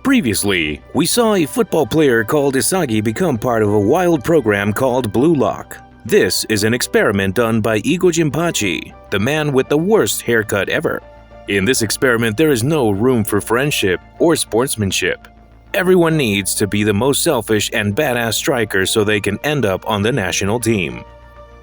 Previously, we saw a football player called Isagi become part of a wild program called Bluelock. This is an experiment done by Igo Jinpachi, the man with the worst haircut ever. In this experiment, there is no room for friendship or sportsmanship. Everyone needs to be the most selfish and badass striker so they can end up on the national team.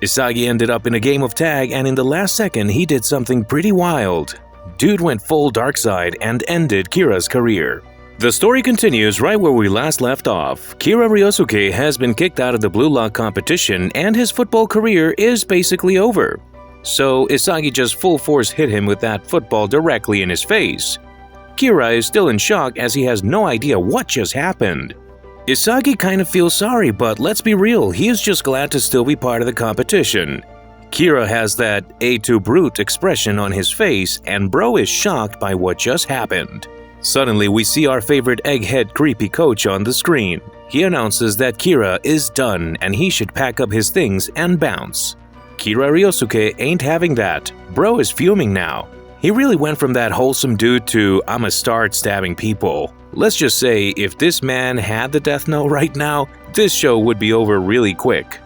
Isagi ended up in a game of tag, and in the last second he did something pretty wild. Dude went full dark side and ended Kira's career. The story continues right where we last left off. Kira Ryosuke has been kicked out of the Bluelock competition and his football career is basically over. So Isagi just full force hit him with that football directly in his face. Kira is still in shock as he has no idea what just happened. Isagi kind of feels sorry, but let's be real, he is just glad to still be part of the competition. Kira has that "A to brute" expression on his face and bro is shocked by what just happened. Suddenly, we see our favorite egghead creepy coach on the screen. He announces that Kira is done and he should pack up his things and bounce. Kira Ryosuke ain't having that. Bro is fuming now. He really went from that wholesome dude to "I'ma start stabbing people." Let's just say, if this man had the death note right now, this show would be over really quick.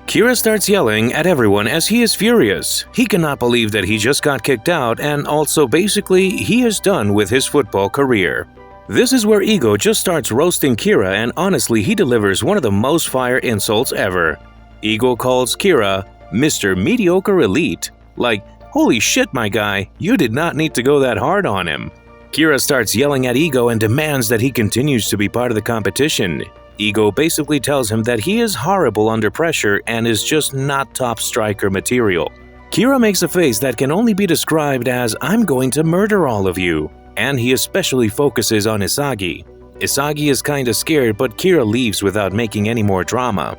Kira starts yelling at everyone as he is furious. He cannot believe that he just got kicked out, and also basically he is done with his football career. This is where Igo just starts roasting Kira, and honestly he delivers one of the most fire insults ever. Igo calls Kira Mr. Mediocre Elite. Like, holy shit my guy, you did not need to go that hard on him. Kira starts yelling at Igo and demands that he continues to be part of the competition. Igo basically tells him that he is horrible under pressure and is just not top striker material. Kira makes a face that can only be described as "I'm going to murder all of you," and he especially focuses on Isagi. Isagi is kinda scared, but Kira leaves without making any more drama.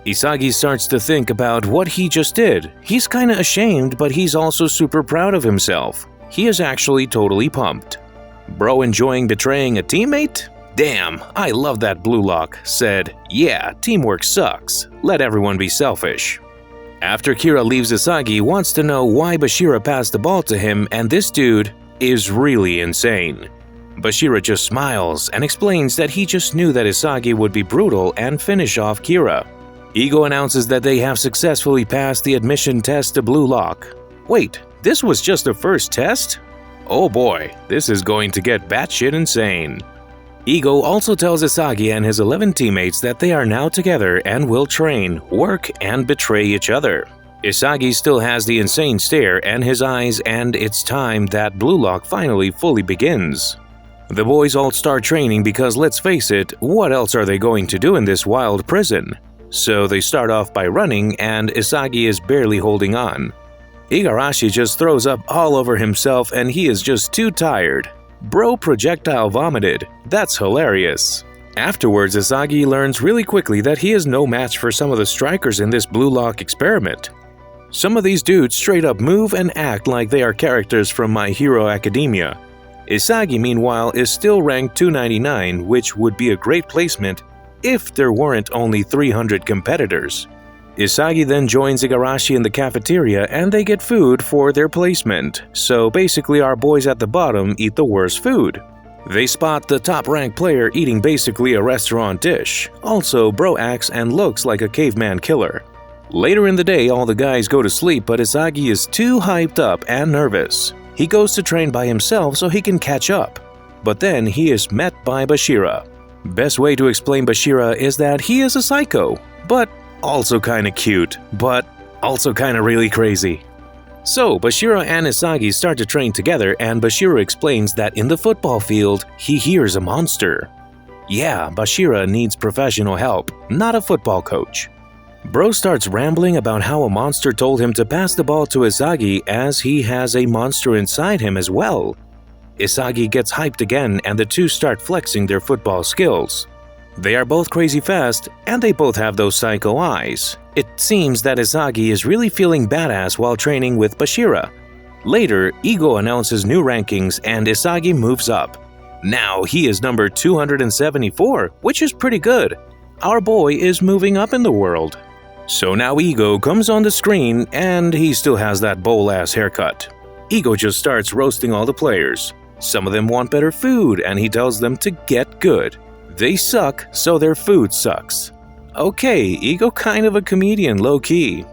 Isagi starts to think about what he just did. He's kinda ashamed, but he's also super proud of himself. He is actually totally pumped. Bro enjoying betraying a teammate? Damn, I love that Bluelock said, "Yeah, teamwork sucks. Let everyone be selfish." After Kira leaves, Isagi wants to know why Bashira passed the ball to him, and this dude is really insane. Bashira just smiles and explains that he just knew that Isagi would be brutal and finish off Kira. Igo announces that they have successfully passed the admission test to Bluelock. Wait, this was just the first test? Oh boy, this is going to get batshit insane. Igo also tells Isagi and his 11 teammates that they are now together and will train, work, and betray each other. Isagi still has the insane stare in his eyes, and it's time that Bluelock finally fully begins. The boys all start training because, let's face it, what else are they going to do in this wild prison? So they start off by running, and Isagi is barely holding on. Igarashi just throws up all over himself and he is just too tired. Bro projectile vomited. That's hilarious. Afterwards, Isagi learns really quickly that he is no match for some of the strikers in this Bluelock experiment. Some of these dudes straight up move and act like they are characters from My Hero Academia. Isagi, meanwhile, is still ranked 299, which would be a great placement if there weren't only 300 competitors. Isagi then joins Igarashi in the cafeteria and they get food for their placement, so basically our boys at the bottom eat the worst food. They spot the top-ranked player eating basically a restaurant dish. Also, bro acts and looks like a caveman killer. Later in the day, all the guys go to sleep, but Isagi is too hyped up and nervous. He goes to train by himself so he can catch up. But then he is met by Bashira. Best way to explain Bashira is that he is a psycho, but also kinda cute, but also kinda really crazy. So, Bashira and Isagi start to train together and Bashira explains that in the football field, he hears a monster. Yeah, Bashira needs professional help, not a football coach. Bro starts rambling about how a monster told him to pass the ball to Isagi as he has a monster inside him as well. Isagi gets hyped again and the two start flexing their football skills. They are both crazy fast, and they both have those psycho eyes. It seems that Isagi is really feeling badass while training with Bashira. Later, Igo announces new rankings and Isagi moves up. Now he is number 274, which is pretty good. Our boy is moving up in the world. So now Igo comes on the screen and he still has that bowl-ass haircut. Igo just starts roasting all the players. Some of them want better food and he tells them to get good. They suck, so their food sucks. Okay, Ego kind of a comedian low-key.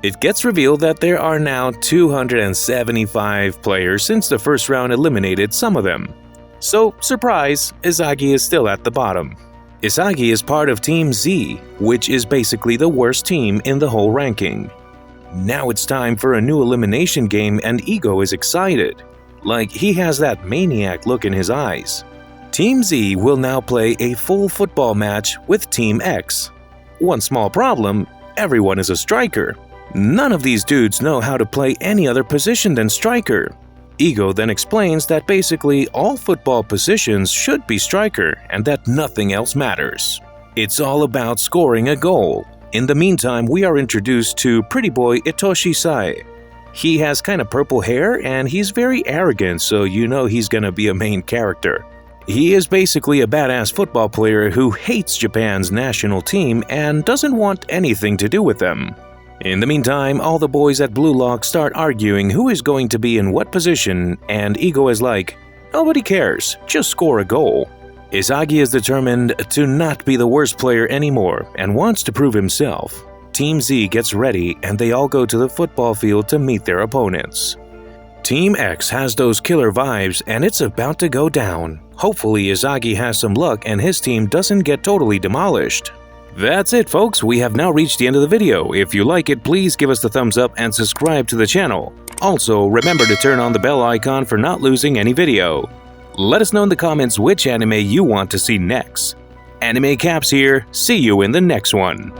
It gets revealed that there are now 275 players since the first round eliminated some of them. So, surprise, Isagi is still at the bottom. Isagi is part of Team Z, which is basically the worst team in the whole ranking. Now it's time for a new elimination game and Ego is excited. Like he has that maniac look in his eyes. Team Z will now play a full football match with Team X. One small problem, everyone is a striker. None of these dudes know how to play any other position than striker. Ego then explains that basically all football positions should be striker and that nothing else matters. It's all about scoring a goal. In the meantime, we are introduced to pretty boy Itoshi Sae. He has kind of purple hair and he's very arrogant, so you know he's gonna be a main character. He is basically a badass football player who hates Japan's national team and doesn't want anything to do with them. In the meantime, all the boys at Bluelock start arguing who is going to be in what position, and Ego is like, nobody cares, just score a goal. Isagi is determined to not be the worst player anymore and wants to prove himself. Team Z gets ready and they all go to the football field to meet their opponents. Team X has those killer vibes and it's about to go down. Hopefully Isagi has some luck and his team doesn't get totally demolished. That's it folks, we have now reached the end of the video. If you like it, please give us the thumbs up and subscribe to the channel. Also, remember to turn on the bell icon for not losing any video. Let us know in the comments which anime you want to see next. Animecaps here, see you in the next one.